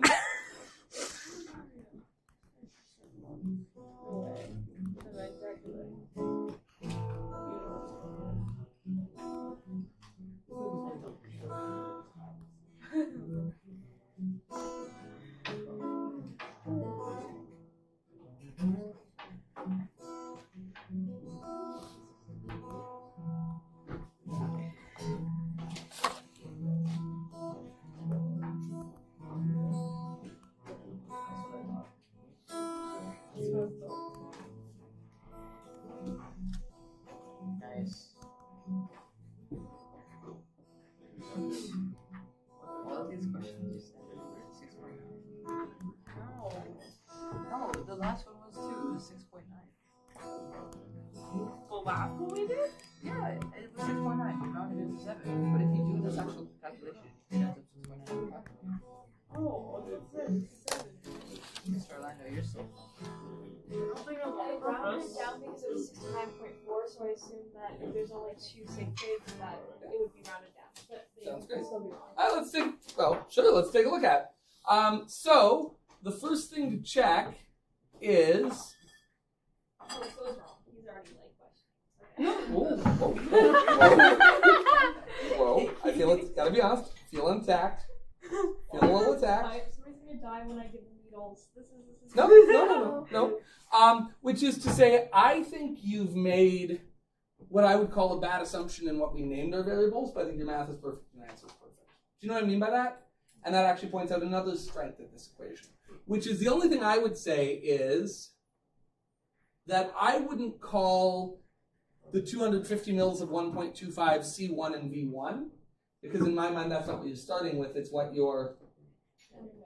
Nice. All of these questions you said were 6.9. No, the last one was 2. It was 6.9. The last one we did? Yeah, it was 6.9. You rounded it to 7. But if you do this actual calculation, it ends up 6.9. Oh, it's 7. Mr. Orlando, you're so I don't think I'm I on rounded purpose. it down because it was 69.4, so I assumed that if there's only 2 safe grades, that it would be rounded down. But they Sounds would great. still be wrong. Let's take, well, sure, let's take a look at it. So, the first thing to check is. Oh, so it's wrong. He's already like questioning. Whoa. I feel it's gotta be honest. Feel attacked. Feel a little attacked. Somebody's gonna die when I give them needles. This is No. Which is to say, I think you've made what I would call a bad assumption in what we named our variables, but I think your math is perfect and your answer is perfect. Do you know what I mean by that? And that actually points out another strength of this equation, which is the only thing I would say is that I wouldn't call the 250 mils of 1.25 C1 and V1, because in my mind that's not what you're starting with, it's what you're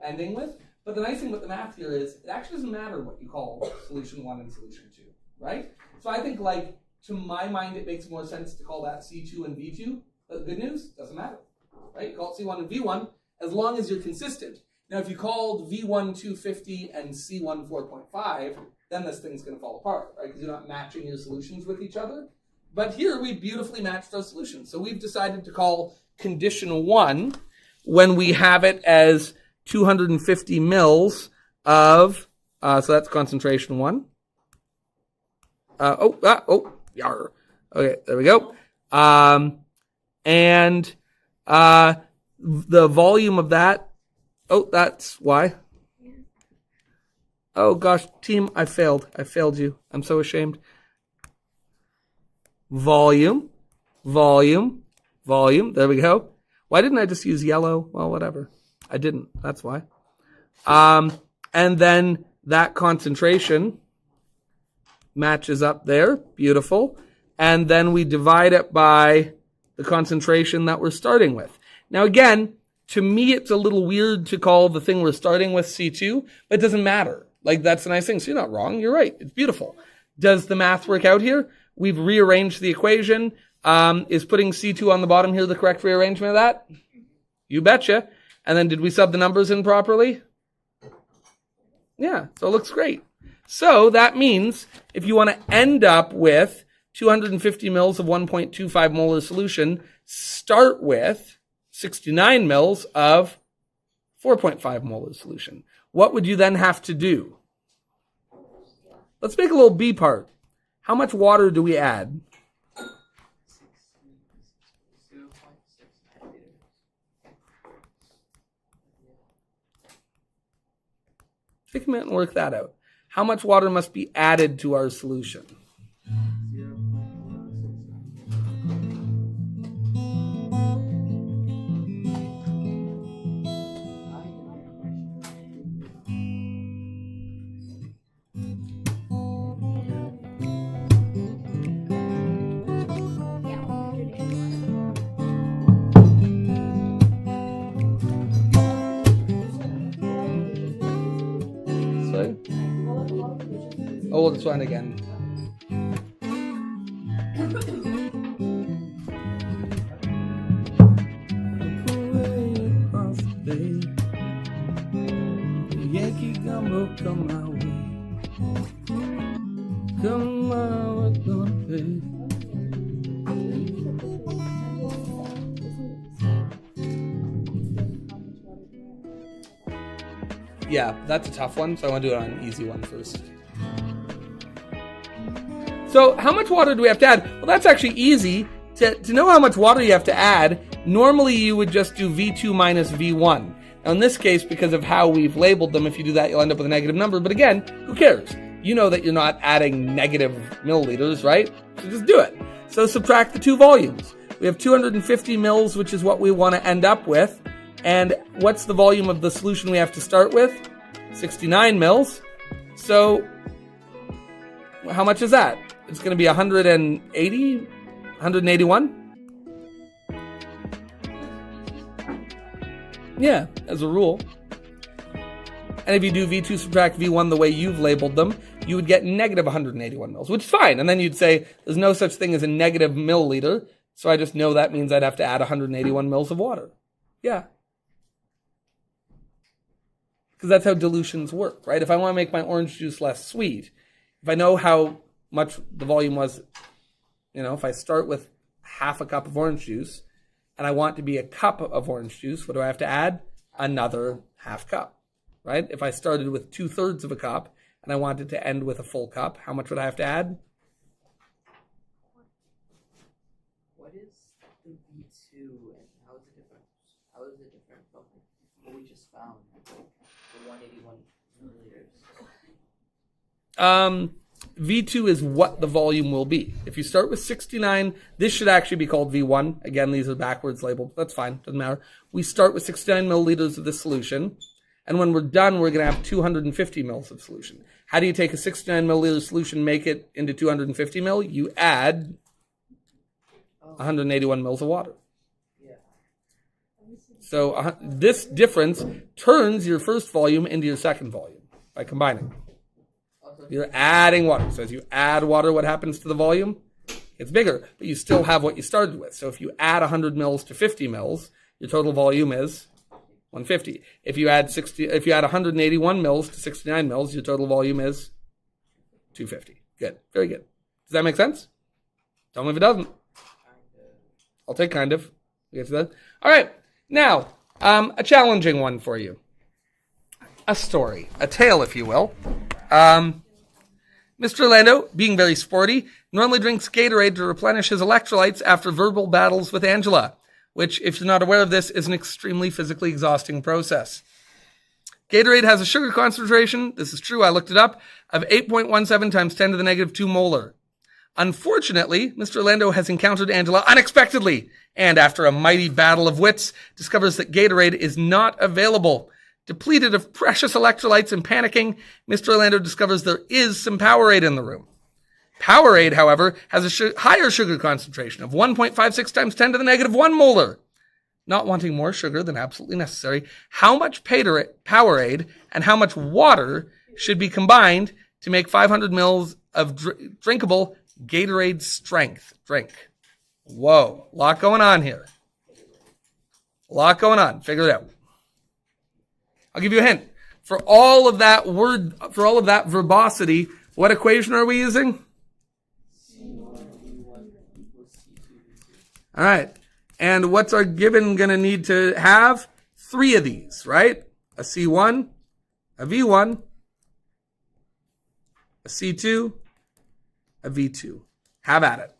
ending with. But the nice thing about the math here is it actually doesn't matter what you call solution 1 and solution 2, right? So I think, like, to my mind, it makes more sense to call that C2 and V2. But the good news, doesn't matter, right? You call it C1 and V1 as long as you're consistent. Now, if you called V1 250 and C1 4.5, then this thing's going to fall apart, right? Because you're not matching your solutions with each other. But here we beautifully matched our solutions. So we've decided to call condition 1 when we have it as 250 mils of, so that's concentration 1. Yar. Okay, there we go. And the volume of that, that's why. Oh gosh, team, I failed you. I'm so ashamed. Volume. There we go. Why didn't I just use yellow? Well, whatever. I didn't. That's why. And then that concentration matches up there. Beautiful. And then we divide it by the concentration that we're starting with. Now, again, to me, it's a little weird to call the thing we're starting with C2, but it doesn't matter. Like, that's the nice thing. So you're not wrong. You're right. It's beautiful. Does the math work out here? We've rearranged the equation. Is putting C2 on the bottom here the correct rearrangement of that? You betcha. And then did we sub the numbers in properly? Yeah, so it looks great. So that means if you want to end up with 250 mils of 1.25 molar solution, start with 69 mils of 4.5 molar solution. What would you then have to do? Let's make a little B part. How much water do we add? Take a minute and work that out. How much water must be added to our solution? Oh, we'll just run again. Yankee gumbo, come my way. Come on, we're gonna pay. Yeah, that's a tough one, so I want to do it on an easy one first. So how much water do we have to add? Well, that's actually easy. To know how much water you have to add, normally you would just do V2 minus V1. Now in this case, because of how we've labeled them, if you do that, you'll end up with a negative number. But again, who cares? You know that you're not adding negative milliliters, right? So just do it. So subtract the two volumes. We have 250 mils, which is what we want to end up with. And what's the volume of the solution we have to start with? 69 mils. So how much is that? It's going to be 180, 181? Yeah, as a rule. And if you do V2 subtract V1 the way you've labeled them, you would get negative 181 mils, which is fine. And then you'd say, there's no such thing as a negative milliliter, so I just know that means I'd have to add 181 mils of water. Yeah. Because that's how dilutions work, right? If I want to make my orange juice less sweet, if I know how much the volume was, if I start with half a cup of orange juice and I want it to be a cup of orange juice, what do I have to add? Another half cup, right? If I started with 2/3 of a cup and I wanted to end with a full cup, how much would I have to add? What is the V2 and how is it different? How is it different from what we just found? The 181 milliliters. V2 is what the volume will be. If you start with 69, this should actually be called V1. Again, these are backwards labeled. That's fine. Doesn't matter. We start with 69 milliliters of this solution. And when we're done, we're going to have 250 mils of solution. How do you take a 69 milliliter solution, make it into 250 mil? You add 181 mils of water. So this difference turns your first volume into your second volume by combining. You're adding water. So as you add water, what happens to the volume? It's bigger, but you still have what you started with. So if you add 100 mils to 50 mils, your total volume is 150. If you add 181 mils to 69 mils, your total volume is 250. Good. Very good. Does that make sense? Tell me if it doesn't. I'll take kind of. We get to that. All right. Now, a challenging one for you. A story. A tale, if you will. Mr. Orlando, being very sporty, normally drinks Gatorade to replenish his electrolytes after verbal battles with Angela, which, if you're not aware of this, is an extremely physically exhausting process. Gatorade has a sugar concentration, this is true, I looked it up, of 8.17 times 10 to the negative 2 molar. Unfortunately, Mr. Orlando has encountered Angela unexpectedly, and after a mighty battle of wits, discovers that Gatorade is not available. Depleted of precious electrolytes and panicking, Mr. Orlando discovers there is some Powerade in the room. Powerade, however, has a higher sugar concentration of 1.56 times 10 to the negative 1 molar. Not wanting more sugar than absolutely necessary, how much Powerade and how much water should be combined to make 500 mils of drinkable Gatorade strength drink? Whoa, a lot going on here. A lot going on. Figure it out. I'll give you a hint. For all of that verbosity, what equation are we using? All right. And what's our given going to need to have? 3 of these, right? A C1, a V1, a C2, a V2. Have at it.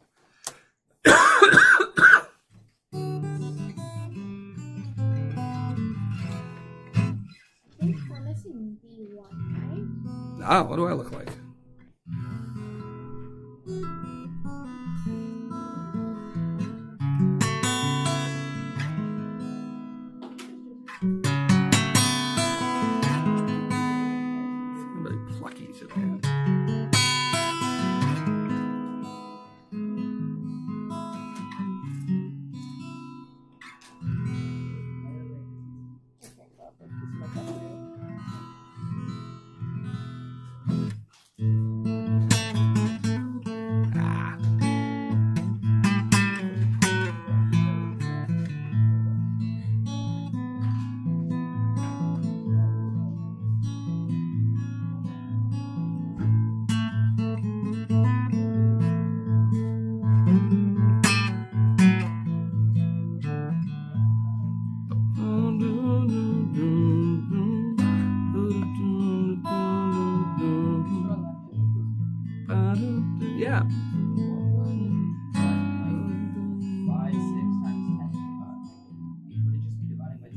We're missing V1, right? Ah, what do I look like? Very plucky today. Yeah. 5, 6 times 10. Would it just be dividing by 10?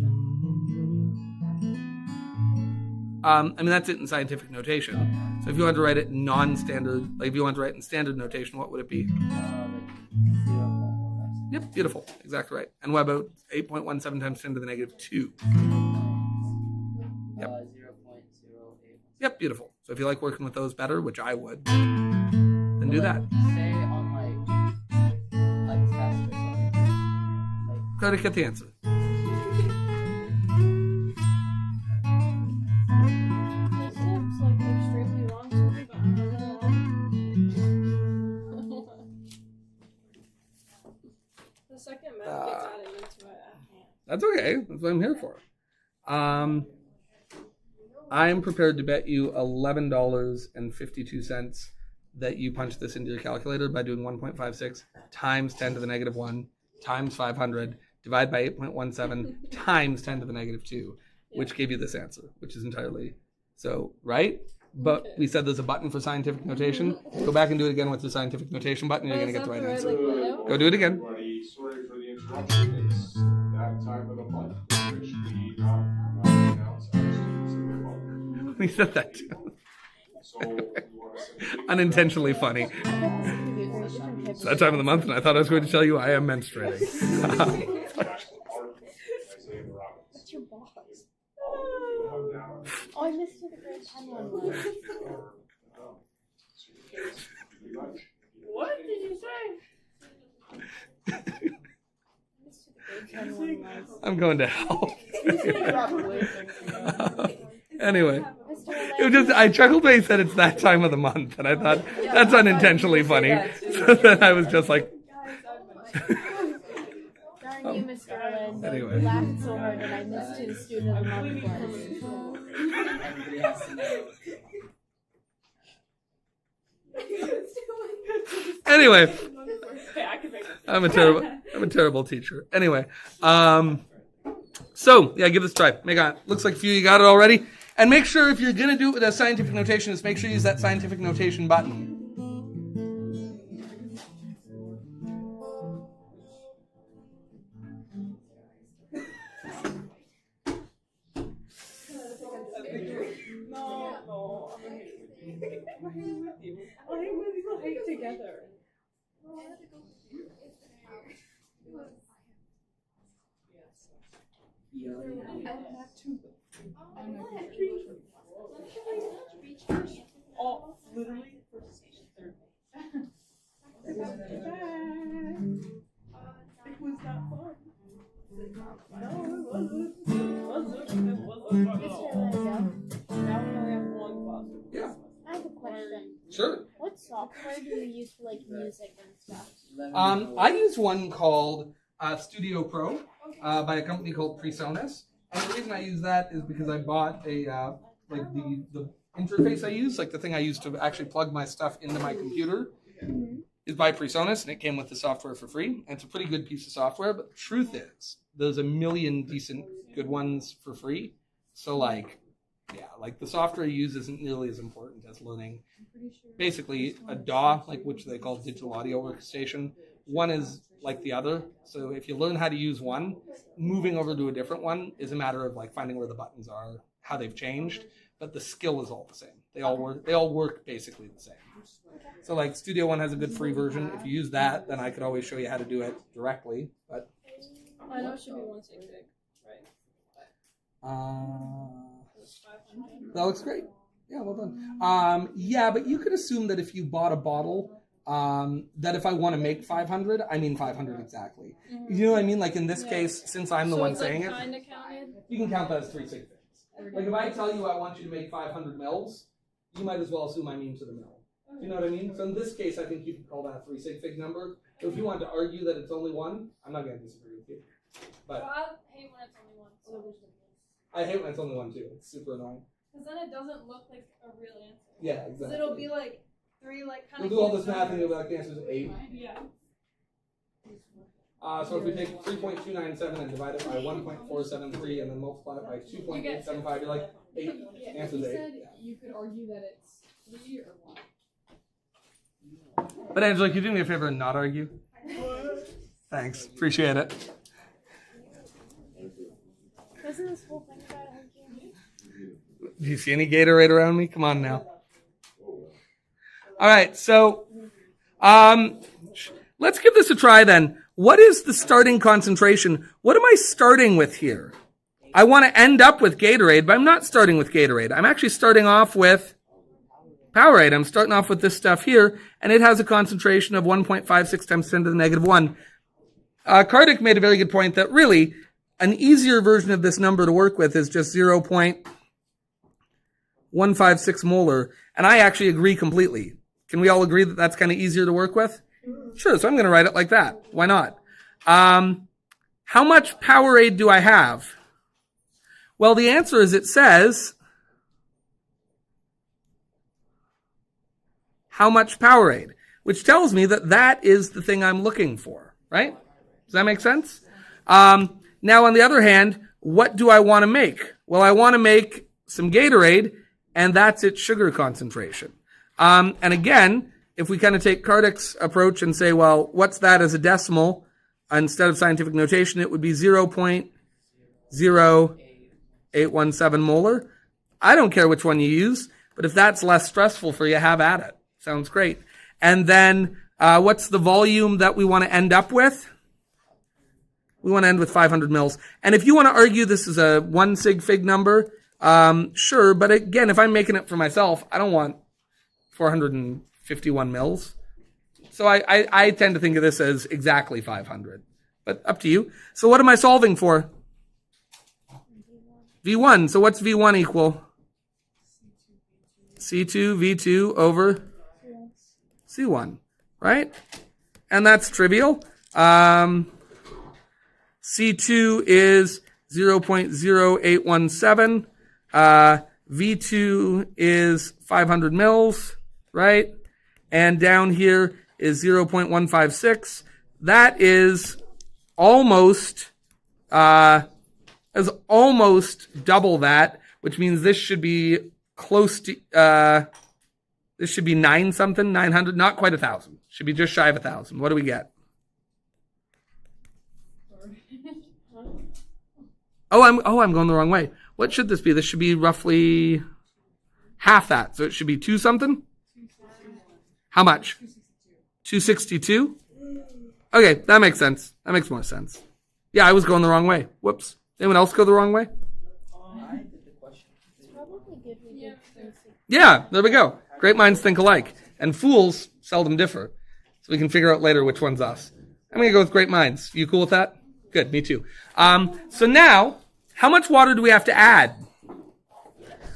I mean, that's it in scientific notation. So if you want to write it in non-standard, like if you want to write it in standard notation, what would it be? Like 0.156. Yep, beautiful. Exactly right. And what about 8.17 times 10 to the negative 2? Yep. 0.08. Yep, beautiful. So if you like working with those better, which I would, then do that. Say on like test or something. Like Try to get the answer. This looks like extremely long to me, but I don't know. The second map gets added into it, I can't. That's okay. That's what I'm here for. I'm prepared to bet you $11.52 that you punch this into your calculator by doing 1.56 times 10 to the negative 1 times 500 divide by 8.17 times 10 to the negative 2. which gave you this answer, which is entirely so right. But we said there's a button for scientific notation. Go back and do it again with the scientific notation button. You're going to get the right answer. Go do it again. Everybody, sorry for the interruption. It's that time of the month in which we announce our students of the month. We said that too. So, we want to send a big Unintentionally funny. It's that time of the month, and I thought I was going to tell you I am menstruating. That's your boss. come down. Oh, I missed you the grade 10 one last. What did you say? I missed you the grade 10 one last. I'm going to hell. Anyway, it was just I chuckled when he said it's that time of the month, and I thought that's unintentionally funny. So then I was just like, Darn you, Mr. Lynn. Anyway. You laughed so hard that I missed you the student of the month was. Everybody has to know. anyway, Okay, I can make it. I'm a terrible teacher. Anyway, so yeah, give this a try. Looks like a few of you got it already. And make sure if you're gonna do it with a scientific notation, just make sure you use that scientific notation button. No. I'm with you. I'm with you. Hate together. Oh, literally for station 3. It was not fun. No, it wasn't. It wasn't fun at Mr. all. Lynn, Now we only have one class. Yeah. I have a question. Sure. What software do you use for like music and stuff? I use one called Studio Pro by a company called PreSonus. And the reason I use that is because I bought a like the interface I use, like the thing I use to actually plug my stuff into my computer, is by PreSonus, and it came with the software for free. And it's a pretty good piece of software. But the truth is, there's a million decent good ones for free. So like the software you use isn't nearly as important as learning basically a DAW, like which they call digital audio workstation. One is like the other. So if you learn how to use one, moving over to a different one is a matter of like finding where the buttons are, how they've changed, but the skill is all the same. They all work basically the same. So like Studio One has a good free version. If you use that, then I could always show you how to do it directly. But I know it should be 160, right? that looks great. Yeah, well done. Yeah, but you could assume that if you bought a bottle, that if I want to make 500, I mean 500 exactly. You know what I mean? Like in this case, since I'm the one saying it, Kinda counted. you can count that as 3 sig figs. Like if I tell you I want you to make 500 mils, you might as well assume I mean to the mil. You know what I mean? So in this case, I think you could call that a 3 sig fig number. So if you want to argue that it's only one, I'm not going to disagree with you. But Well, I hate when it's only one. So I hate when it's only one too. It's super annoying. because then it doesn't look like a real answer. Yeah, Because exactly. it'll be like 3 like kind We'll of. do all this math and you'll be like, the answer is 8. Yeah. So if we take 3.297 and divide it by 1.473 and then multiply it by 2.875, you're like 8. Answer's 8. You could argue that it's 3 or 1. But Angela, can you do me a favor and not argue? Thanks. Appreciate it. Isn't this whole thing about arguing? Do you see any Gatorade around me? Come on now. All right, so let's give this a try then. What is the starting concentration? What am I starting with here? I want to end up with Gatorade, but I'm not starting with Gatorade. I'm actually starting off with Powerade. I'm starting off with this stuff here, and it has a concentration of 1.56 times 10 to the negative 1. Kardik made a very good point that really an easier version of this number to work with is just 0.156 molar, and I actually agree completely. Can we all agree that that's kind of easier to work with? Sure, so I'm going to write it like that. Why not? How much Powerade do I have? Well, the answer is it says how much Powerade, which tells me that that is the thing I'm looking for, right? Does that make sense? Now, on the other hand, what do I want to make? Well, I want to make some Gatorade, and that's its sugar concentration. And again, if we kind of take Kardic's approach and say, well, what's that as a decimal? Instead of scientific notation, it would be 0.0817 molar. I don't care which one you use, but if that's less stressful for you, have at it. Sounds great. And then what's the volume that we want to end up with? We want to end with 500 mils. And if you want to argue this is a 1 sig fig number, sure. But again, if I'm making it for myself, I don't want 451 mils. So I tend to think of this as exactly 500. But up to you. So what am I solving for? V1. So what's V1 equal? C2 V2 over C1, right? And that's trivial. C2 is 0.0817. V2 is 500 mils, right? And down here is 0.156. That is almost double that, which means this should be close to this should be 900, not quite 1,000. Should be just shy of 1,000. What do we get? I'm going the wrong way. What should this be? This should be roughly half that. So it should be 2 something? How much? 262? Okay, that makes sense. That makes more sense. Yeah, I was going the wrong way. Whoops. Anyone else go the wrong way? Yeah, there we go. Great minds think alike. And fools seldom differ. So we can figure out later which one's us. I'm going to go with great minds. You cool with that? Good, me too. So now, how much water do we have to add?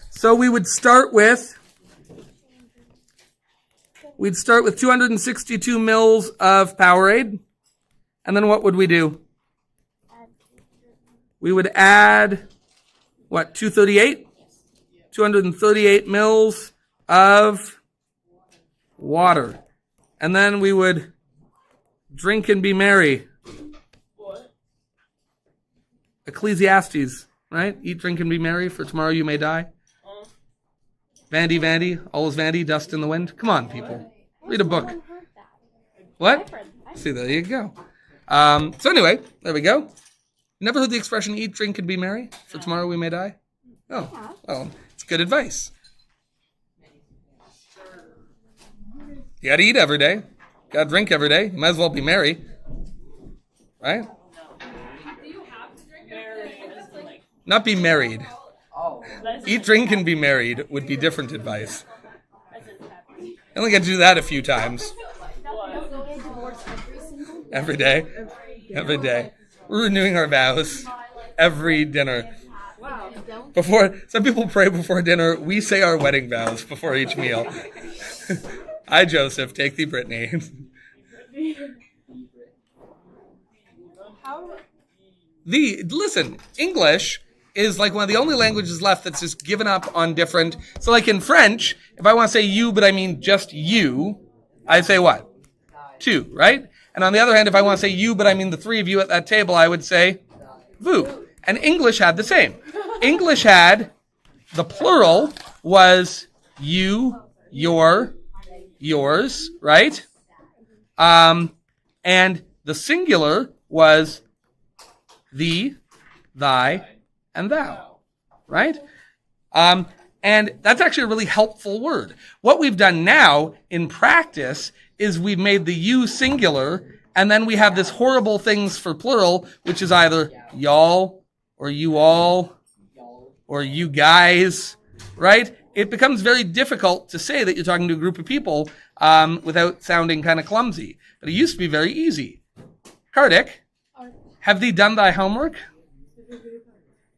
So we would start with 262 mils of Powerade. And then what would we do? We would add, 238? 238 mils of water. And then we would drink and be merry. What? Ecclesiastes, right? Eat, drink, and be merry, for tomorrow you may die. Vandy, Vandy, all is vanity, dust in the wind. Come on, people. Read a book. What? See, there you go. So anyway, there we go. Never heard the expression eat, drink, and be merry, for tomorrow we may die? Oh, well, it's good advice. You gotta eat every day. Gotta drink every day. You might as well be merry. Right? Do you have to drink it? Not be married. Oh. Eat, drink, and be married would be different advice. I only get to do that a few times. Every day. Every day. We're renewing our vows every dinner. Some people pray before dinner. We say our wedding vows before each meal. I, Joseph, take thee, Brittany. Listen, English is like one of the only languages left that's just given up on different. So like in French, if I want to say you, but I mean just you, I say what? Tu, right? And on the other hand, if I want to say you, but I mean the three of you at that table, I would say vous. And English had the same. English had, the plural was you, your, yours, right? And the singular was thee, thy, and thou, right? And that's actually a really helpful word. What we've done now in practice is we've made the you singular, and then we have this horrible things for plural, which is either y'all, or you all, or you guys, right? It becomes very difficult to say that you're talking to a group of people without sounding kind of clumsy. But it used to be very easy. Kardik, have thee done thy homework?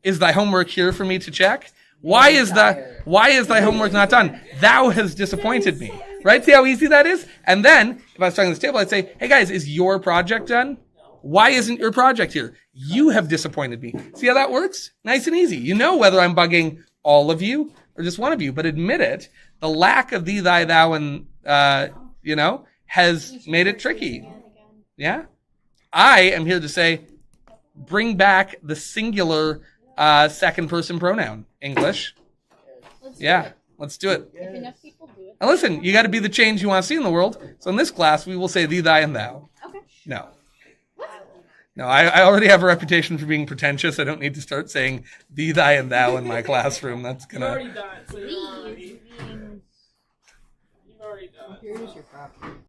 Is thy homework here for me to check? Why is thy homework not done? Thou has disappointed me. Right? See how easy that is? And then, if I was talking to this table, I'd say, hey guys, is your project done? Why isn't your project here? You have disappointed me. See how that works? Nice and easy. You know whether I'm bugging all of you or just one of you, but admit it, the lack of thee, thy, thou, and, has made it tricky. Yeah? I am here to say, bring back the singular second person pronoun. English. Let's Yeah. do it. Let's do it. If enough people do it. And listen, you got to be the change you want to see in the world. So in this class, we will say thee, thy, and thou. Okay. No. No, I already have a reputation for being pretentious. I don't need to start saying thee, thy, and thou in my classroom. That's You've gonna. already done it, so you're already. Please being You've already done it. Here's your copy.